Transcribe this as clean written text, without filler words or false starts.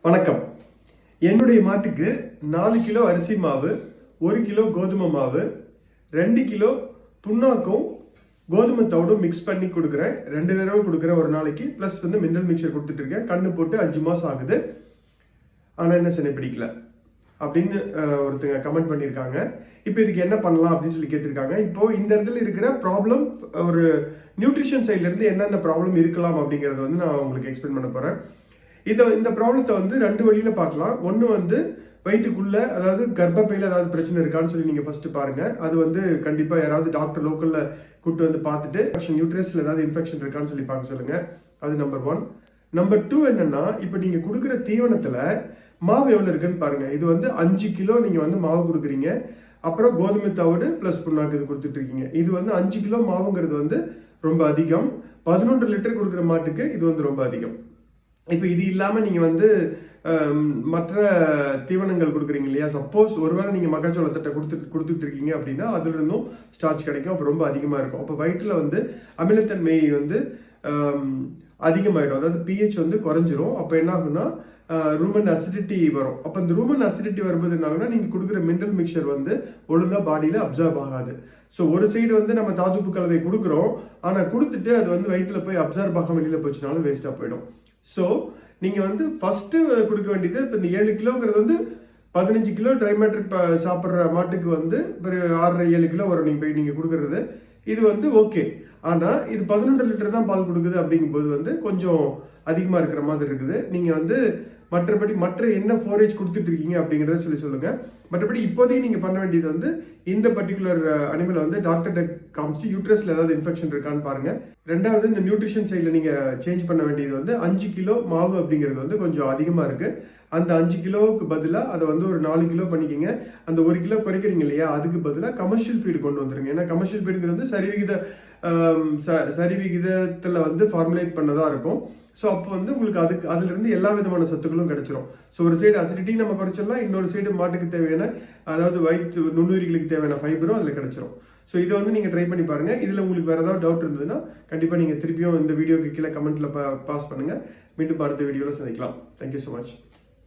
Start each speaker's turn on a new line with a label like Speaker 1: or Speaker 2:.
Speaker 1: வணக்கம். என்னுடைய மாட்டுக்கு 4 கிலோ அரிசி மாவு, 1 கிலோ கோதுமை மாவு, 2 கிலோ புண்ணாக்கும் கோதுமை தவிடும் மிக்ஸ் பண்ணி கொடுக்குறேன். 2 தடவை கொடுக்குறேன் ஒரு நாளைக்கு. பிளஸ் வந்து மினரல் மிக்சர் கொடுத்துட்டு இருக்கேன். கண்ணு போட்டு 5 மாசம் ஆகுது. ஆனா என்ன சென்னை பிடிக்கல அப்படின்னு ஒருத்தங்க கமெண்ட் பண்ணியிருக்காங்க. இப்போ இதுக்கு என்ன பண்ணலாம் அப்படின்னு சொல்லி கேட்டிருக்காங்க. இப்போ இந்த இடத்துல இருக்கிற ப்ராப்ளம், ஒரு நியூட்ரிஷன் சைட்ல இருந்து என்னென்ன ப்ராப்ளம் இருக்கலாம் அப்படிங்கறத வந்து நான் உங்களுக்கு எக்ஸ்பிளைன் பண்ண போறேன். இந்த ப்ராப்ளத்தை வந்து 2 வழியில பார்க்கலாம். ஒன்று வந்து வயிற்றுக்குள்ள, அதாவது கர்ப்பப்பையில ஏதாவது பிரச்சனை இருக்கான்னு சொல்லி நீங்க ஃபர்ஸ்ட் பாருங்க. அது வந்து கண்டிப்பா யாராவது டாக்டர் லோக்கல்ல கூட்டு வந்து பார்த்துட்டு யூட்ரஸ்ல ஏதாவது இன்ஃபெக்ஷன் இருக்கான்னு சொல்லி பார்க்க சொல்லுங்க. அது நம்பர் 1. நம்பர் 2 என்னன்னா, இப்போ நீங்க கொடுக்குற தீவனத்துல மாவு எவ்வளவு இருக்குன்னு பாருங்க. இது வந்து 5 கிலோ நீங்க வந்து மாவு கொடுக்குறீங்க. அப்புறம் கோதுமை தவிடு பிளஸ் புண்ணாக்கு இது கொடுத்துட்டு இருக்கீங்க. இது வந்து 5 கிலோ மாவுங்கிறது வந்து ரொம்ப அதிகம். 11 லிட்டர் கொடுக்குற மாட்டுக்கு இது வந்து ரொம்ப அதிகம். இப்போ இது இல்லாம நீங்க வந்து மற்ற தீவனங்கள் கொடுக்குறீங்க இல்லையா, சப்போஸ் ஒருவேளை நீங்க மக்காச்சோள தட்டை கொடுத்துட்டு இருக்கீங்க அப்படின்னா அதுல இருந்தும் ஸ்டார்ச் கிடைக்கும். அப்போ ரொம்ப அதிகமா இருக்கும். அப்போ வயிற்றுல வந்து அமிலத்தன்மை வந்து அதிகமாயிடும். அதாவது pH வந்து குறைஞ்சிரும். அப்போ என்ன ஆகும்னா ரூமன் அசிடிட்டி வரும். அப்போ இந்த ரூமன் அசிடிட்டி வரும்போது என்ன ஆகுனா, நீங்க கொடுக்குற மினரல் மிக்சர் வந்து ஒழுங்கா பாடியில அப்சர்வ் ஆகாது. ஸோ ஒரு சைடு வந்து நம்ம தாதுப்பு கலவை கொடுக்குறோம், ஆனா கொடுத்துட்டு அது வந்து வயிற்றுல போய் அப்சர்வ் ஆகாம வெளியில போச்சுனாலும் வேஸ்டா போயிடும். ஸோ நீங்க வந்து ஃபர்ஸ்ட் கொடுக்க வேண்டியது, இப்போ இந்த 7 கிலோங்கிறது வந்து 15 கிலோ ட்ரை மேட்டர் சாப்பிட்ற மாட்டுக்கு வந்து ஒரு 6.5-7 கிலோ வரும் நீங்க கொடுக்கறது. இது வந்து ஓகே. ஆனா இது 11 லிட்டர் தான் பால் கொடுக்குது. அப்படிங்கும்போது வந்து கொஞ்சம் அதிகமா இருக்கிற மாதிரி இருக்குது. நீங்க வந்து மற்ற என்ன ஃபோரேஜ் கொடுத்துட்டு இருக்கீங்க அப்படிங்கறத சொல்லுங்க. மற்றபடி இப்போதைக்கு நீங்க பண்ண வேண்டியது வந்து இந்த பர்டிகுலர் அனிமலை வந்து டாக்டர்கிட்ட காமிச்சு யூட்ரஸ்ல ஏதாவது இன்ஃபெக்ஷன் இருக்கான்னு பாருங்க. ரெண்டாவது, இந்த நியூட்ரிஷன் சைட்ல நீங்க சேஞ்ச் பண்ண வேண்டியது வந்து 5 கிலோ மாவு அப்படிங்கிறது வந்து கொஞ்சம் அதிகமா இருக்கு. அந்த 5 கிலோவுக்கு பதிலா அதை வந்து ஒரு 4 கிலோ பண்ணிக்கிங்க. அந்த 1 கிலோ குறைக்கிறீங்க இல்லையா, அதுக்கு பதிலாக கமர்ஷியல் ஃபீடு கொண்டு வந்துருங்க. ஏன்னா கமர்ஷியல் ஃபீடுங்கிறது வந்து சரிவிகிதத்துல வந்து ஃபார்முலேட் பண்ணதா இருக்கும். ஸோ அப்போ வந்து உங்களுக்கு அதுல இருந்து எல்லா விதமான சத்துக்களும் கிடைச்சிரும். ஸோ ஒரு சைடு அசிடிட்டி நம்ம குறைச்சிடலாம், இன்னொரு சைடு மாட்டுக்கு தேவையான, அதாவது வயிற்று நுண்ணுயிரிகளுக்கு தேவையான ஃபைபரும் அதுல கிடைச்சிரும். ஸோ இதை வந்து நீங்க ட்ரை பண்ணி பாருங்க. இதுல உங்களுக்கு வேற ஏதாவது டவுட் இருந்ததுன்னா கண்டிப்பா நீங்க திருப்பியும் இந்த வீடியோக்கு கீழே கமெண்ட்ல பாஸ் பண்ணுங்க. மீண்டும் அடுத்த வீடியோல சந்திக்கலாம். Thank you so much.